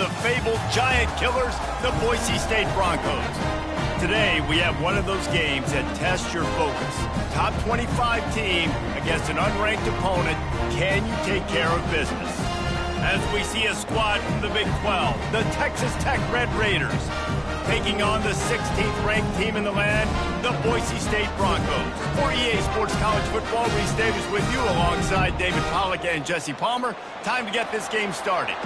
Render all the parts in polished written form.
the fabled giant killers, the Boise State Broncos. Today, we have one of those games that tests your focus. Top 25 team against an unranked opponent. Can you take care of business? As we see a squad from the Big 12, the Texas Tech Red Raiders, taking on the 16th ranked team in the land, the Boise State Broncos. For EA Sports College Football, Reese Davis with you alongside David Pollack and Jesse Palmer. Time to get this game started.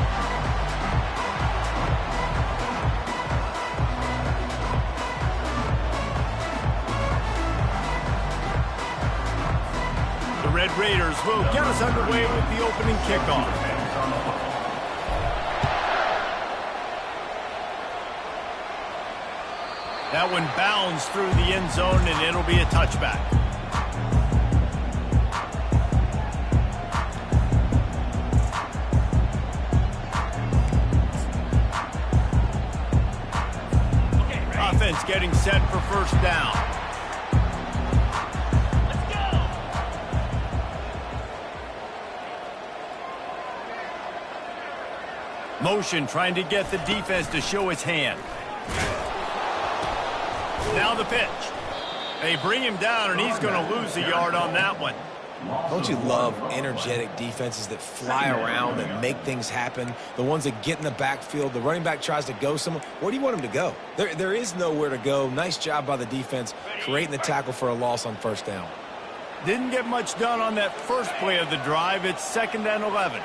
The Red Raiders will get us underway with the opening kickoff. That one bounds through the end zone, and it'll be a touchback. Offense getting set for first down. Let's go. Motion trying to get the defense to show its hand. Now the pitch. They bring him down, and he's going to lose a yard on that one. Don't you love energetic defenses that fly around and make things happen? The ones that get in the backfield, the running back tries to go somewhere. Where do you want him to go? There is nowhere to go. Nice job by the defense creating the tackle for a loss on first down. Didn't get much done on that first play of the drive. It's 2nd and 11.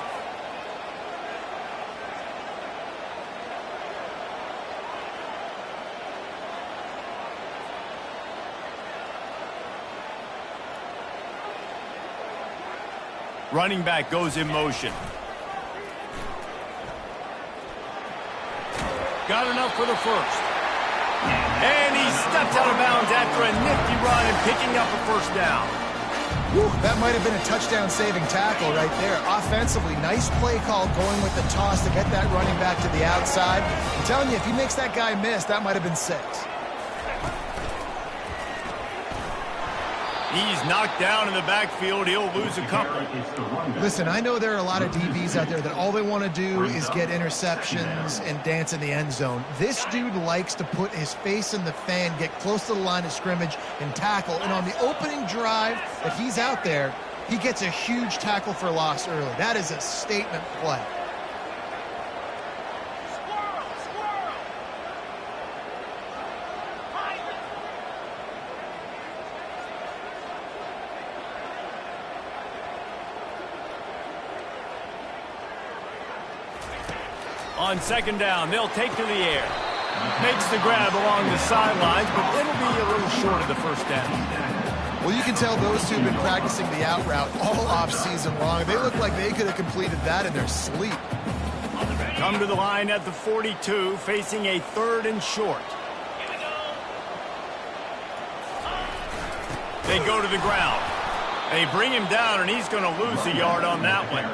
Running back goes in motion. Got enough for the first. And he stepped out of bounds after a nifty run and picking up a first down. Whew, that might have been a touchdown-saving tackle right there. Offensively, nice play call going with the toss to get that running back to the outside. I'm telling you, if he makes that guy miss, that might have been 6. He's knocked down in the backfield. He'll lose a couple. Listen, I know there are a lot of DBs out there that all they want to do is get interceptions and dance in the end zone. This dude likes to put his face in the fan, get close to the line of scrimmage, and tackle. And on the opening drive that he's out there, he gets a huge tackle for loss early. That is a statement play. On 2nd down, they'll take to the air. Makes the grab along the sidelines, but it'll be a little short of the first down. Well, you can tell those two have been practicing the out route all off-season long. They look like they could have completed that in their sleep. Come to the line at the 42, facing a 3rd and short. They go to the ground. They bring him down, and he's going to lose a yard on that one.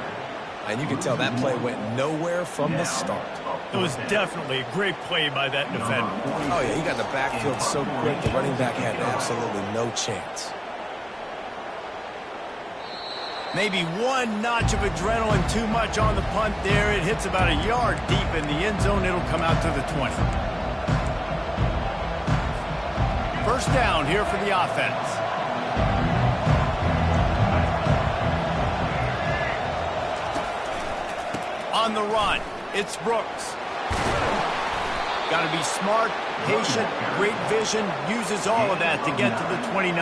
And you can tell that play went nowhere from the start. It was definitely a great play by that defender. Oh, yeah, he got in the backfield so quick, the running back had absolutely no chance. Maybe one notch of adrenaline too much on the punt there. It hits about a yard deep in the end zone. It'll come out to the 20. First down here for the offense. On the run, it's Brooks. Got to be smart, patient, great vision, uses all of that to get to the 29.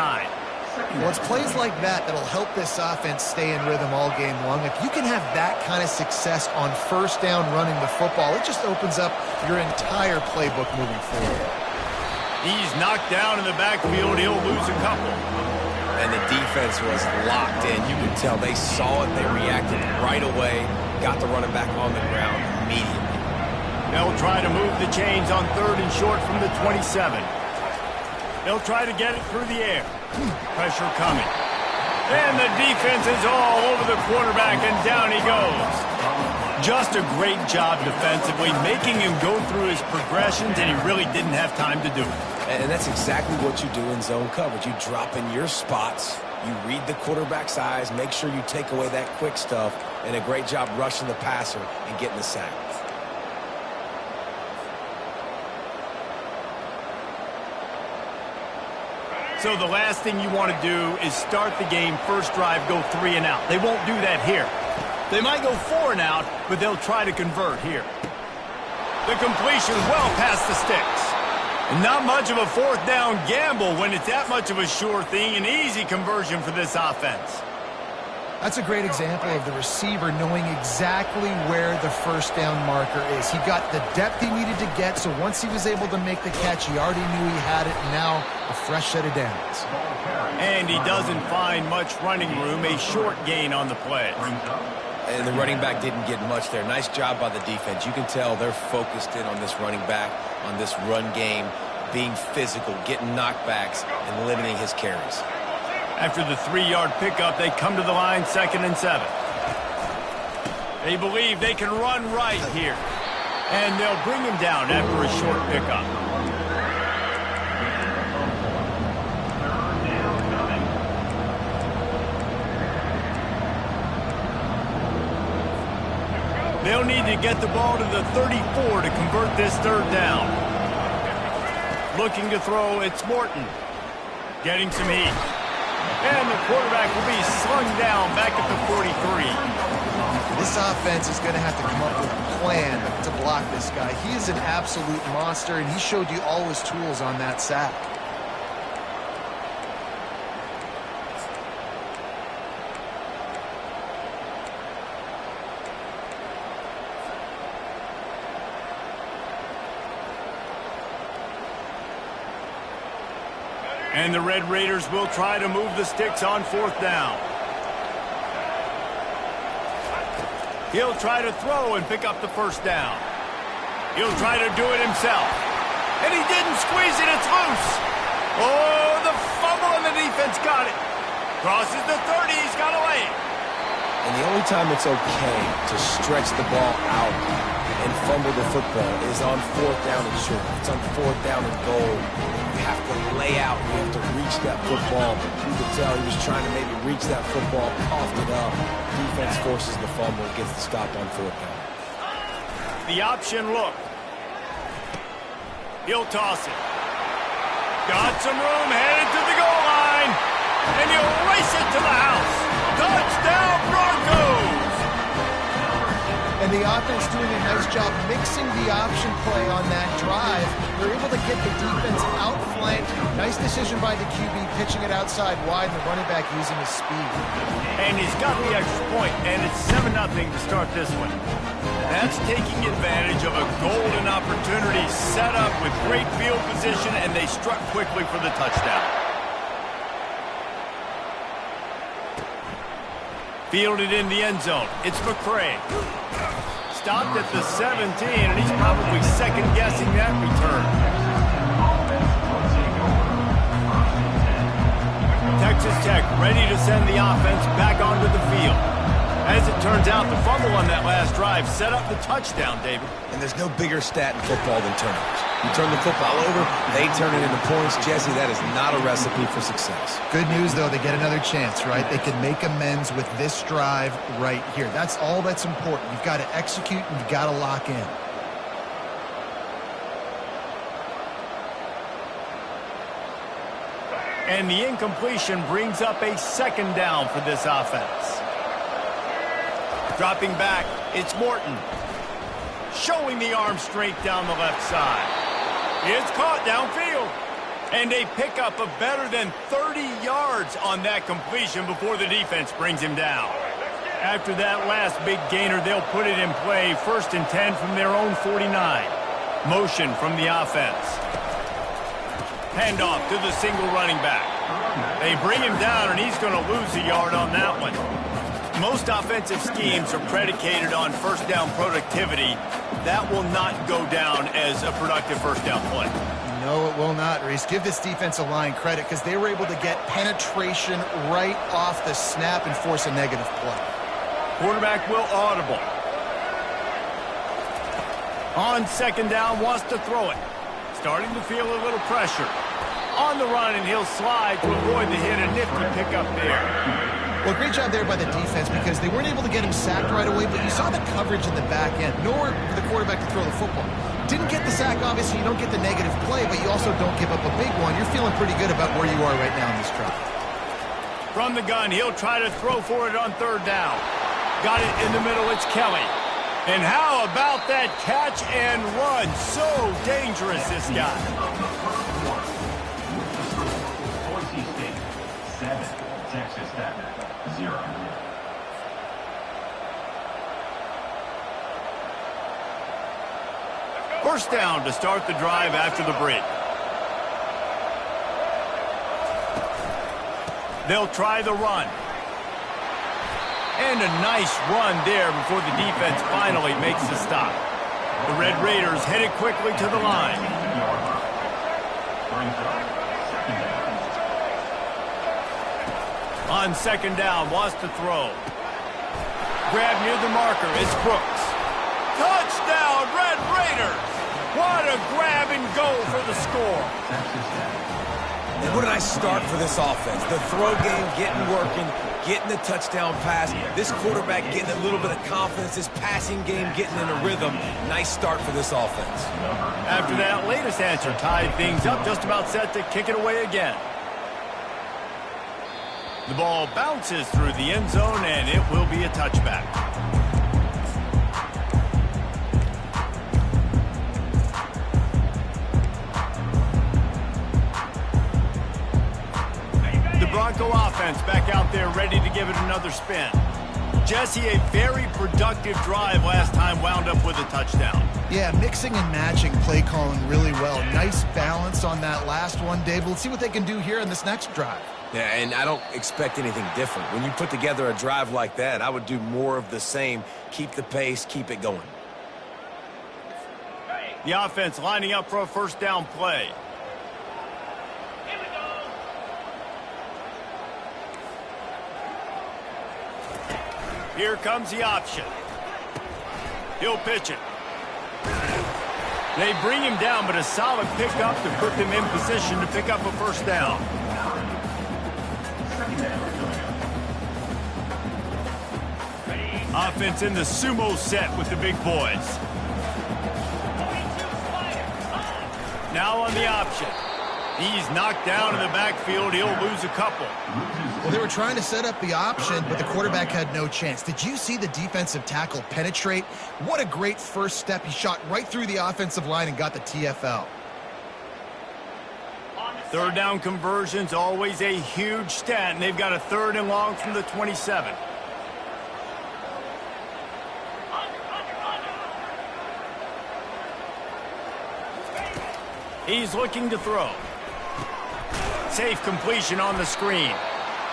Well, it's plays like that that'll help this offense stay in rhythm all game long. If you can have that kind of success on first down running the football, it just opens up your entire playbook moving forward. He's knocked down in the backfield. He'll lose a couple. And the defense was locked in. You could tell they saw it. They reacted right away. Got the running back on the ground immediately. They'll try to move the chains on 3rd and short from the 27. They'll try to get it through the air. Pressure coming. And the defense is all over the quarterback, and down he goes. Just a great job defensively, making him go through his progressions, and he really didn't have time to do it. And that's exactly what you do in zone coverage. You drop in your spots, you read the quarterback's eyes, make sure you take away that quick stuff, and a great job rushing the passer and getting the sack. So the last thing you want to do is start the game, first drive, go 3 and out. They won't do that here. They might go 4 and out, but they'll try to convert here. The completion well past the sticks. Not much of a fourth down gamble when it's that much of a sure thing. An easy conversion for this offense. That's a great example of the receiver knowing exactly where the first down marker is. He got the depth he needed to get, so once he was able to make the catch, he already knew he had it, and now a fresh set of downs. And he doesn't find much running room, a short gain on the play. And the running back didn't get much there. Nice job by the defense. You can tell they're focused in on this running back, on this run game, being physical, getting knockbacks, and limiting his carries. After the 3-yard pickup, they come to the line, 2nd and 7. They believe they can run right here. And they'll bring him down after a short pickup. They'll need to get the ball to the 34 to convert this 3rd down. Looking to throw, it's Morton. Getting some heat. And the quarterback will be slung down back at the 43. This offense is going to have to come up with a plan to block this guy. He is an absolute monster, and he showed you all his tools on that sack. And the Red Raiders will try to move the sticks on 4th down. He'll try to throw and pick up the 1st down. He'll try to do it himself. And he didn't squeeze it, it's loose. Oh, the fumble and the defense got it. Crosses the 30, he's got to lay it. And the only time it's okay to stretch the ball out and fumble the football is on 4th down and short. It's on 4th down and goal. You have to lay out. You have to reach that football. You could tell he was trying to maybe reach that football, coughed it up. Defense forces the fumble, gets the stop on 4th down. The option look. He'll toss it. Got some room, headed to the goal line. And he'll race it to the house. Touchdown, Broncos! And the offense doing a nice job mixing the option play on that drive. They're able to get the defense outflanked. Nice decision by the QB, pitching it outside wide, and the running back using his speed. And he's got the extra point, and it's 7-0 to start this one. That's taking advantage of a golden opportunity set up with great field position, and they struck quickly for the touchdown. Fielded in the end zone. It's McCray. Stopped at the 17, and he's probably second-guessing that return. Texas Tech ready to send the offense back onto the field. As it turns out, the fumble on that last drive set up the touchdown, David. And there's no bigger stat in football than turnovers. You turn the football over, they turn it into points. Jesse, that is not a recipe for success. Good news, though, they get another chance, right? They can make amends with this drive right here. That's all that's important. You've got to execute, and you've got to lock in. And the incompletion brings up a 2nd down for this offense. Dropping back, it's Morton. Showing the arm strength down the left side. It's caught downfield. And a pickup of better than 30 yards on that completion before the defense brings him down. After that last big gainer, they'll put it in play. 1st and 10 from their own 49. Motion from the offense. Handoff to the single running back. They bring him down, and he's going to lose a yard on that one. Most offensive schemes are predicated on 1st down productivity. That will not go down as a productive 1st down play. No, it will not, Reese. Give this defensive line credit because they were able to get penetration right off the snap and force a negative play. Quarterback will audible. On 2nd down, wants to throw it. Starting to feel a little pressure. On the run, and he'll slide to avoid the hit. A nifty pickup there. Well, great job there by the defense because they weren't able to get him sacked right away, but you saw the coverage in the back end. Nowhere for the quarterback to throw the football. Didn't get the sack, obviously. You don't get the negative play, but you also don't give up a big one. You're feeling pretty good about where you are right now in this drive. From the gun, he'll try to throw for it on third down. Got it in the middle. It's Kelly. And how about that catch and run? So dangerous, this guy. Boise State, 7. Texas Tech, 0. First down to start the drive after the break. They'll try the run. And a nice run there before the defense finally makes the stop. The Red Raiders headed quickly to the line. On second down, wants to throw. Grab near the marker, it's Brooks. Touchdown, Red Raiders! What a grab and go for the score. And what a nice start for this offense. The throw game getting working, getting the touchdown pass. This quarterback getting a little bit of confidence. This passing game getting in a rhythm. Nice start for this offense. After that latest answer tied things up, just about set to kick it away again. The ball bounces through the end zone, and it will be a touchback. The Bronco offense back out there ready to give it another spin. Jesse, a very productive drive last time, wound up with a touchdown. Yeah, mixing and matching play calling really well. Nice balance on that last one, Dave. Let's see what they can do here in this next drive. Yeah, and I don't expect anything different. When you put together a drive like that, I would do more of the same. Keep the pace, keep it going. The offense lining up for a first down play. Here comes the option. He'll pitch it. They bring him down, but a solid pickup to put them in position to pick up a first down. Offense in the sumo set with the big boys. Now on the option. He's knocked down in the backfield. He'll lose a couple. Well, they were trying to set up the option, but the quarterback had no chance. Did you see the defensive tackle penetrate? What a great first step. He shot right through the offensive line and got the TFL. Third down conversion's always a huge stat, and they've got a third and long from the 27. He's looking to throw. Safe completion on the screen.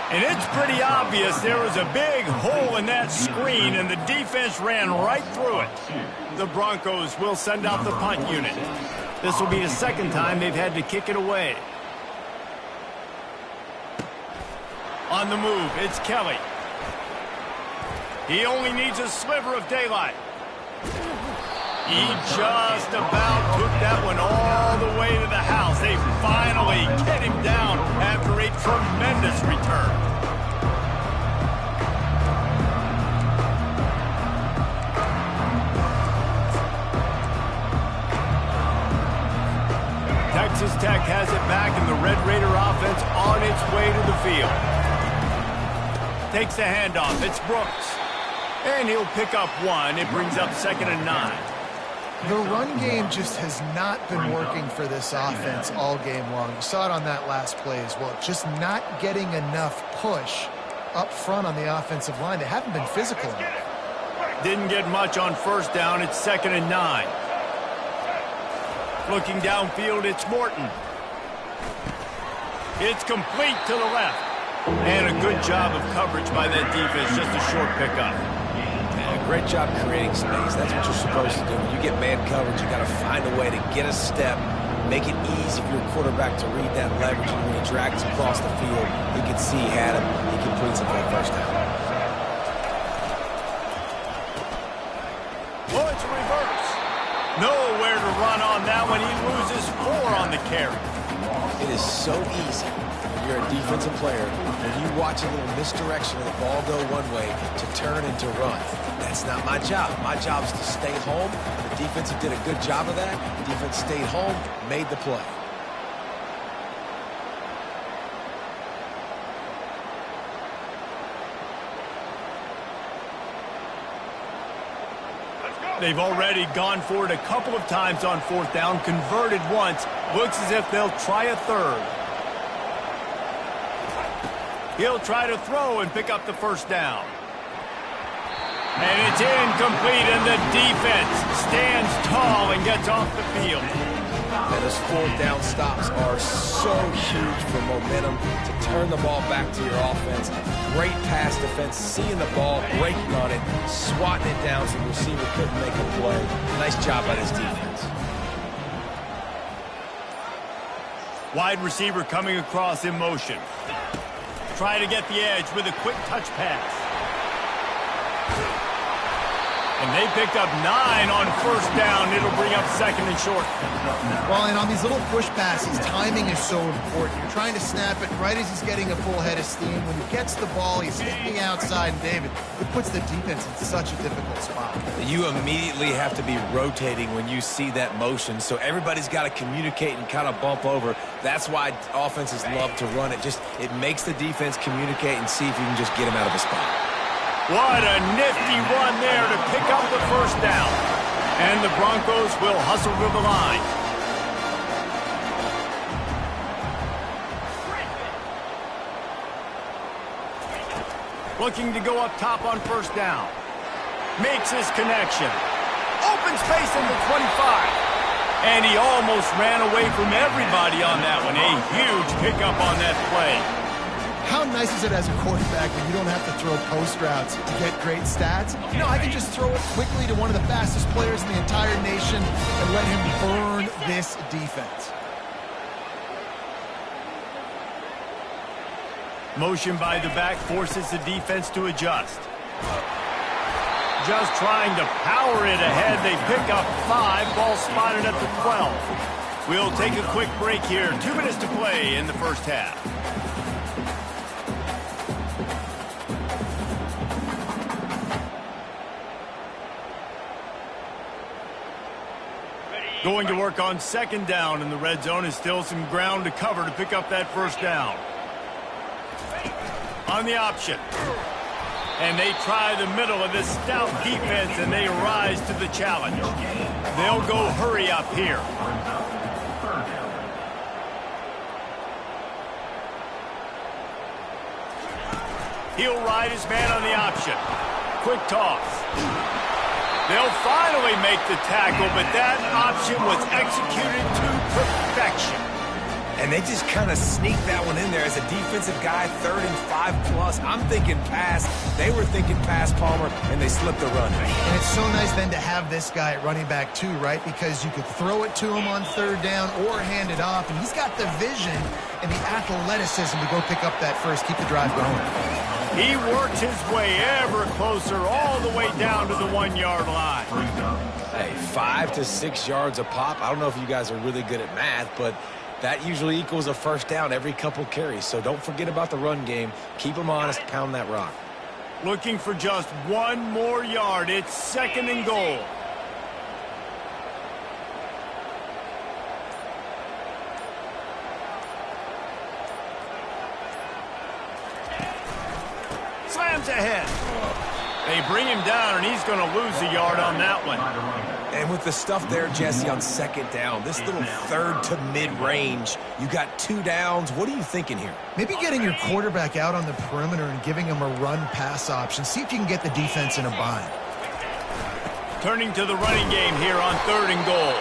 And it's pretty obvious there was a big hole in that screen, and the defense ran right through it. The Broncos will send out the punt unit. This will be the second time they've had to kick it away. On the move, it's Kelly. He only needs a sliver of daylight. He just about took that one all the way to the house. They finally get him down after a tremendous return. Texas Tech has it back, and the Red Raider offense on its way to the field. Takes the handoff. It's Brooks. And he'll pick up one. It brings up 2nd and 9. The run game just has not been working for this offense all game long. You saw it on that last play as well. Just not getting enough push up front on the offensive line. They haven't been physical enough. Didn't get much on first down. It's 2nd and 9. Looking downfield, it's Morton. It's complete to the left. And a good job of coverage by that defense. Just a short pickup. Great job creating space. That's what you're supposed to do. When you get man coverage, you got to find a way to get a step, make it easy for your quarterback to read that leverage, and when he drags across the field, you can see he had him. He completes it for a first down. Oh, it's a reverse. Nowhere to run on that one. He loses 4 on the carry. It is so easy. you're a defensive player, when you watch a little misdirection of the ball go one way to turn and to run. That's not my job. My job is to stay home. The defensive did a good job of that. The defense stayed home, made the play. They've already gone for it a couple of times on fourth down, converted once. Looks as if they'll try a third. He'll try to throw and pick up the first down. And it's incomplete, and the defense stands tall and gets off the field. And those fourth down stops are so huge for momentum to turn the ball back to your offense. Great pass defense, seeing the ball, breaking on it, swatting it down so the receiver couldn't make a play. Nice job by this defense. Wide receiver coming across in motion. Try to get the edge with a quick touch pass. And they picked up 9 on first down. It'll bring up second and short. Well, and on these little push passes, timing is so important. You're trying to snap it right as he's getting a full head of steam. When he gets the ball, he's hitting the outside, and David, it puts the defense in such a difficult spot. You immediately have to be rotating when you see that motion, so everybody's got to communicate and kind of bump over. That's why offenses love to run it. It makes the defense communicate and see if you can just get him out of a spot. What a nifty run there to pick up the first down. And the Broncos will hustle to the line. Looking to go up top on first down. Makes his connection. Open space in the 25. And he almost ran away from everybody on that one. A huge pickup on that play. How nice is it as a quarterback when you don't have to throw post routes to get great stats? You know, I can just throw it quickly to one of the fastest players in the entire nation and let him burn this defense. Motion by the back forces the defense to adjust. Just trying to power it ahead. They pick up 5. Ball spotted at the 12. We'll take a quick break here. 2 minutes to play in the first half. Going to work on second down in the red zone. Is still some ground to cover to pick up that first down. On the option. And they try the middle of this stout defense, and they rise to the challenge. They'll go hurry up here. He'll ride his man on the option. Quick toss. They'll finally make the tackle, but that option was executed to perfection. And they just kind of sneaked that one in there as a defensive guy, 3rd and 5+. I'm thinking pass. They were thinking pass, Palmer, and they slipped the run. And it's so nice then to have this guy at running back too, right? Because you could throw it to him on 3rd down or hand it off, and he's got the vision and the athleticism to go pick up that first, keep the drive going. He works his way ever closer all the way down to the 1-yard line. Hey, 5 to 6 yards a pop. I don't know if you guys are really good at math, but that usually equals a first down every couple carries. So don't forget about the run game. Keep them honest, pound that rock. Looking for just 1 more yard. It's 2nd and goal. Slams ahead. They bring him down, and he's going to lose a yard on that one. And with the stuff there, Jesse, on 2nd down, this little 3rd to mid-range, you got 2 downs. What are you thinking here? Maybe getting your quarterback out on the perimeter and giving him a run-pass option. See if you can get the defense in a bind. Turning to the running game here on 3rd and goal.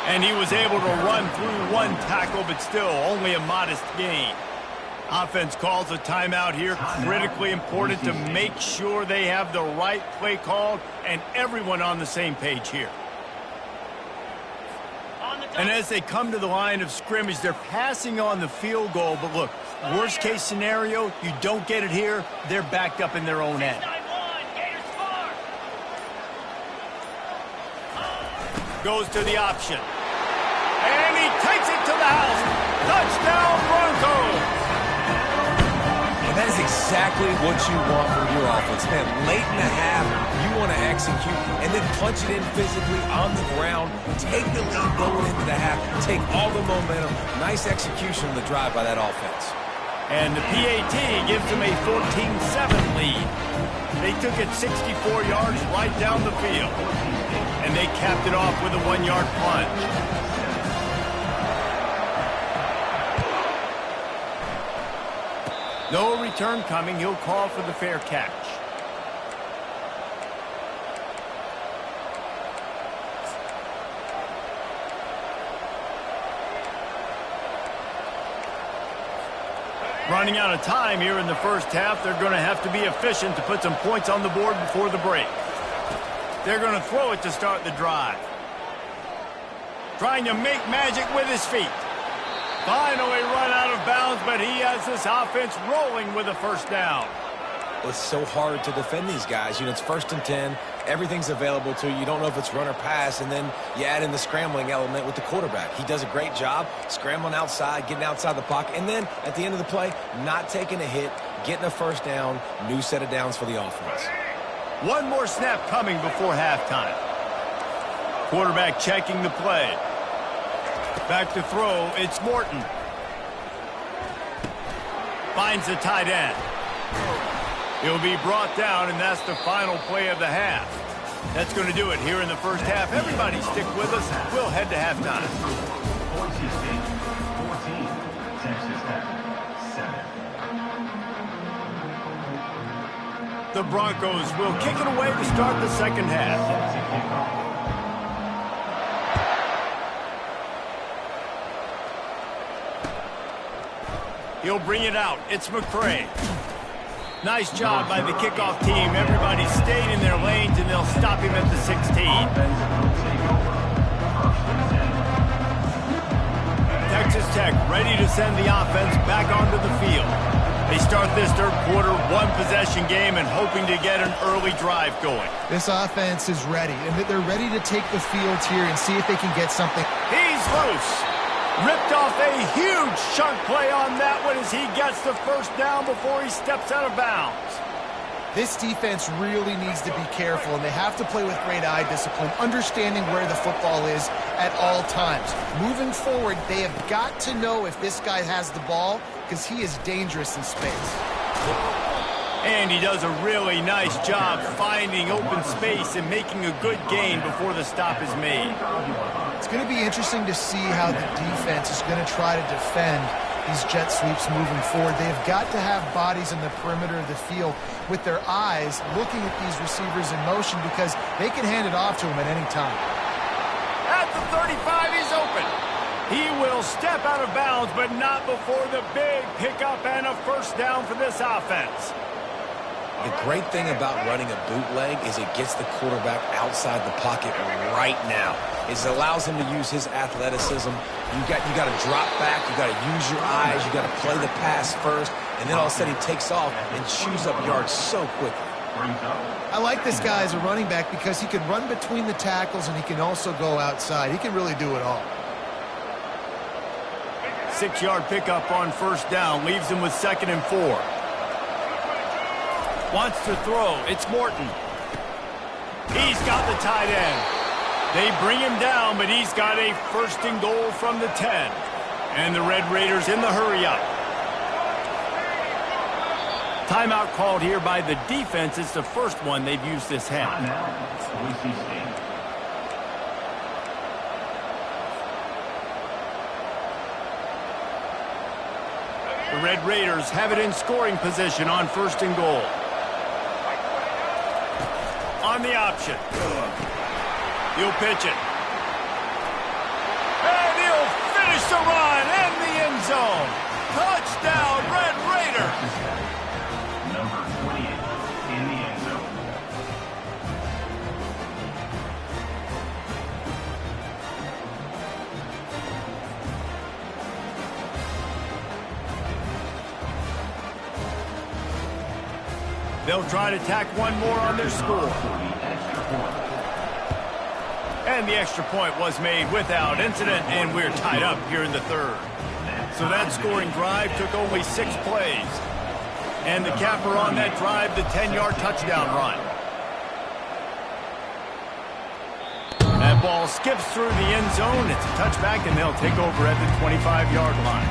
And he was able to run through 1 tackle, but still only a modest gain. Offense calls a timeout here. Critically important to make sure they have the right play called and everyone on the same page here. And as they come to the line of scrimmage, they're passing on the field goal. But look, worst case scenario, you don't get it here, they're backed up in their own end. Goes to the option. And he takes it to the house. Touchdown, Broncos. That is exactly what you want from your offense, man. Late in the half, you want to execute and then punch it in physically on the ground. Take the lead going into the half. Take all the momentum. Nice execution of the drive by that offense. And the PAT gives them a 14-7 lead. They took it 64 yards right down the field. And they capped it off with a 1-yard plunge. No return coming. He'll call for the fair catch. Running out of time here in the first half. They're going to have to be efficient to put some points on the board before the break. They're going to throw it to start the drive. Trying to make magic with his feet. Finally run out of bounds, but he has this offense rolling with a first down. It's so hard to defend these guys. You know, it's 1st and 10. Everything's available to you. You don't know if it's run or pass, and then you add in the scrambling element with the quarterback. He does a great job scrambling outside, getting outside the pocket, and then at the end of the play, not taking a hit, getting a first down, new set of downs for the offense. One more snap coming before halftime. Quarterback checking the play. Back to throw, it's Morton. Finds the tight end. He'll be brought down, and that's the final play of the half. That's going to do it here in the first half. Everybody stick with us. We'll head to halftime. Boise State 14, Texas Tech 7. The Broncos will kick it away to start the second half. He'll bring it out. It's McCray. Nice job by the kickoff team. Everybody stayed in their lanes, and they'll stop him at the 16. Texas Tech ready to send the offense back onto the field. They start this third quarter one-possession game and hoping to get an early drive going. This offense is ready, and they're ready to take the field here and see if they can get something. He's loose. Ripped off a huge chunk play on that one as he gets the first down before he steps out of bounds. This defense really needs to be careful, and they have to play with great eye discipline, understanding where the football is at all times. Moving forward, they have got to know if this guy has the ball, because he is dangerous in space. And he does a really nice job finding open space and making a good gain before the stop is made. It's going to be interesting to see how the defense is going to try to defend these jet sweeps moving forward. They've got to have bodies in the perimeter of the field with their eyes looking at these receivers in motion, because they can hand it off to them at any time. At the 35, he's open. He will step out of bounds, but not before the big pickup and a first down for this offense. The great thing about running a bootleg is it gets the quarterback outside the pocket right now. It allows him to use his athleticism. You got to drop back. You got to use your eyes. You got to play the pass first, and then all of a sudden he takes off and chews up yards so quickly. I like this guy as a running back because he can run between the tackles and he can also go outside. He can really do it all. 6-yard pickup on first down leaves him with 2nd and 4. Wants to throw. It's Morton. He's got the tight end. They bring him down, but he's got a 1st and goal from the 10. And the Red Raiders in the hurry-up. Timeout called here by the defense. It's the first one they've used this half. Boise State. The Red Raiders have it in scoring position on 1st and goal. On the option. He'll pitch it. And he'll finish the run in the end zone. Touchdown, Red Raiders. Number 28 in the end zone. They'll try to tack one more on their score. And the extra point was made without incident, and we're tied up here in the third. So that scoring drive took only 6 plays. And the capper on that drive, the 10-yard touchdown run. That ball skips through the end zone. It's a touchback, and they'll take over at the 25-yard line.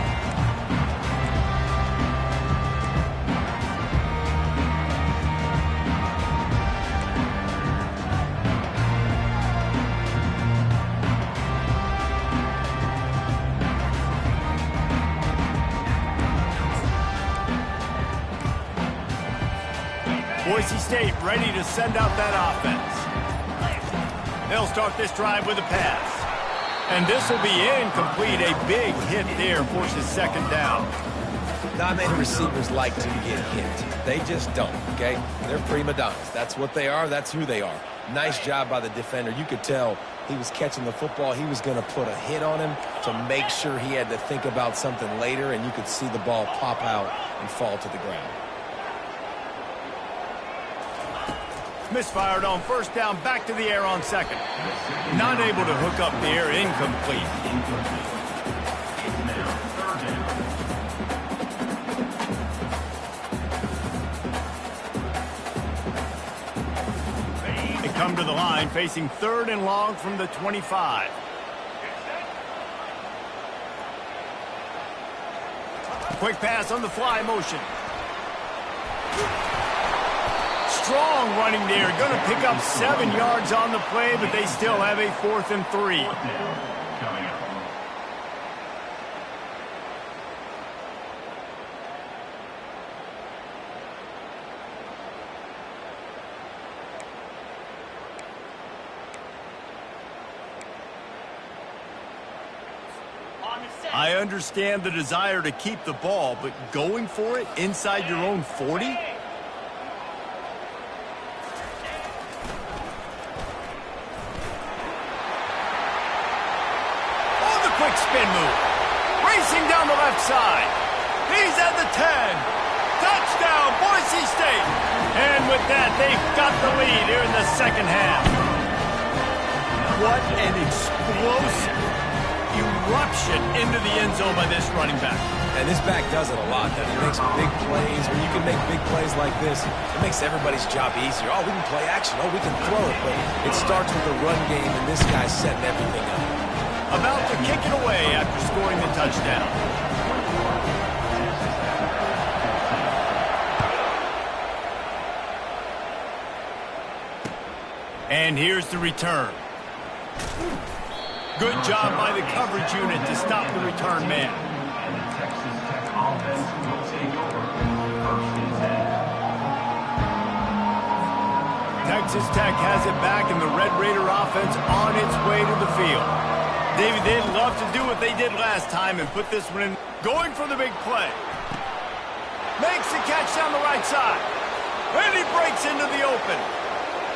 Boise State ready to send out that offense. They'll start this drive with a pass. And this will be incomplete. A big hit there forces second down. Not many receivers like to get hit. They just don't, okay? They're prima donnas. That's what they are. That's who they are. Nice job by the defender. You could tell he was catching the football. He was going to put a hit on him to make sure he had to think about something later, and you could see the ball pop out and fall to the ground. Misfired on first down, back to the air on second. Not able to hook up there, incomplete. It's now third down. They come to the line facing third and long from the 25. Quick pass on the fly motion. Strong running there. Going to pick up 7 yards on the play, but they still have a 4th and 3. Coming up. I understand the desire to keep the ball, but going for it inside your own 40? Quick spin move. Racing down the left side. He's at the 10. Touchdown, Boise State. And with that, they've got the lead here in the second half. What an explosive eruption into the end zone by this running back. And this back does it a lot. He makes big plays. When you can make big plays like this, it makes everybody's job easier. Oh, we can play action. Oh, we can throw it. But it starts with the run game, and this guy's setting everything up. About to kick it away after scoring the touchdown. And here's the return. Good job by the coverage unit to stop the return man. And the Texas Tech offense will take over. First and 10. Texas Tech has it back, and the Red Raider offense on its way to the field. David, they'd love to do what they did last time and put this one in. Going for the big play. Makes the catch down the right side. And he breaks into the open.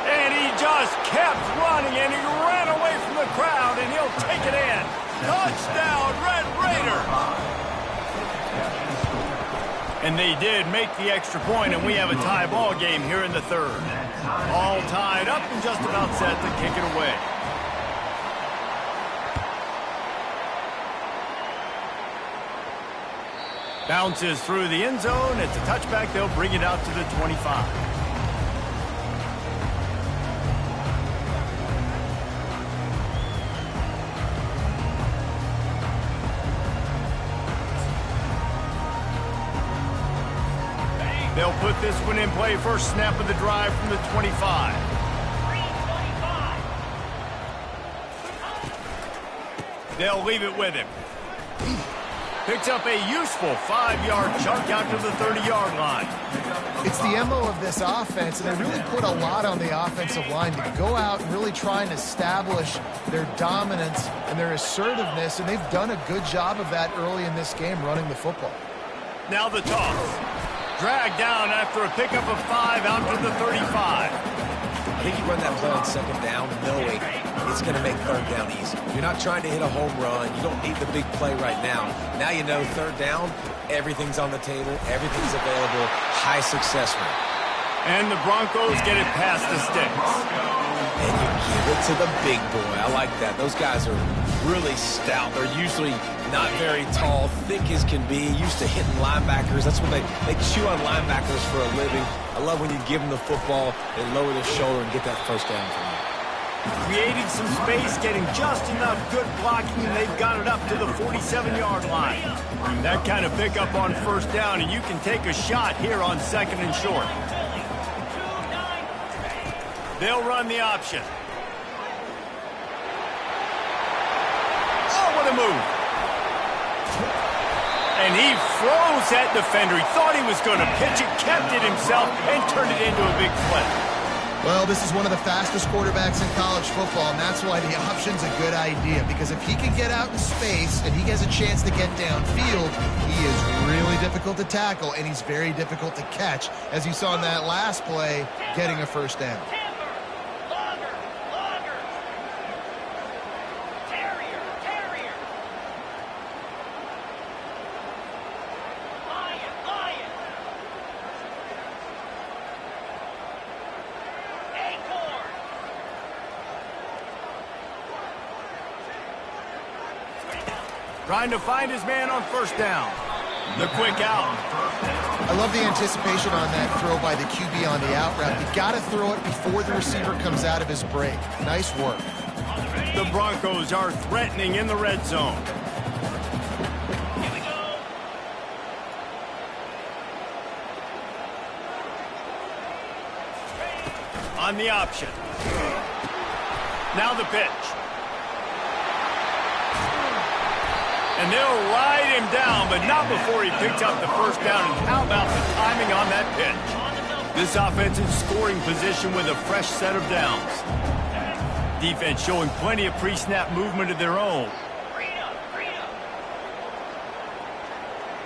And he just kept running, and he ran away from the crowd, and he'll take it in. Touchdown, Red Raider. And they did make the extra point, and we have a tie ball game here in the third. All tied up and just about set to kick it away. Bounces through the end zone. It's a touchback. They'll bring it out to the 25. They'll put this one in play. First snap of the drive from the 25. They'll leave it with him. Picks up a useful 5-yard chunk out to the 30-yard line. It's the MO of this offense, and they really put a lot on the offensive line to go out and really try and establish their dominance and their assertiveness, and they've done a good job of that early in this game running the football. Now the toss. Dragged down after a pickup of 5 out to the 35. I think you run that play on second down knowing it's going to make third down easy. You're not trying to hit a home run. You don't need the big play right now. Now you know third down, everything's on the table, everything's available, high success rate. And the Broncos get it past the sticks. And you give it to the big boy. I like that. Those guys are really stout. They're usually not very tall, thick as can be, used to hitting linebackers. That's what they chew on linebackers for a living. I love when you give them the football, they lower their shoulder and get that first down for them. Creating some space, getting just enough good blocking, and they've got it up to the 47-yard line. That kind of pickup on first down, and you can take a shot here on 2nd and short. They'll run the option. Oh, what a move. And he froze that defender. He thought he was going to pitch it, kept it himself, and turned it into a big play. Well, this is one of the fastest quarterbacks in college football, and that's why the option's a good idea, because if he can get out in space and he has a chance to get downfield, he is really difficult to tackle, and he's very difficult to catch, as you saw in that last play, getting a first down. Trying to find his man on first down. The quick out. I love the anticipation on that throw by the QB on the out route. You got to throw it before the receiver comes out of his break. Nice work. The Broncos are threatening in the red zone. Here we go. On the option. Now the pitch. And they'll ride him down, but not before he picks up the first down. And how about the timing on that pitch? This offense in scoring position with a fresh set of downs. Defense showing plenty of pre-snap movement of their own.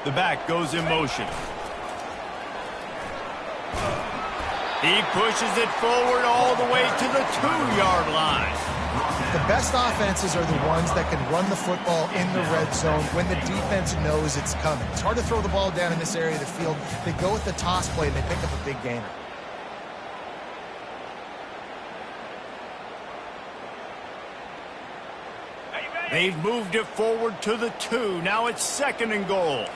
The back goes in motion. He pushes it forward all the way to the 2-yard line. The best offenses are the ones that can run the football in the red zone when the defense knows it's coming. It's hard to throw the ball down in this area of the field. They go with the toss play, and they pick up a big gainer. They've moved it forward to the 2. Now it's 2nd and goal.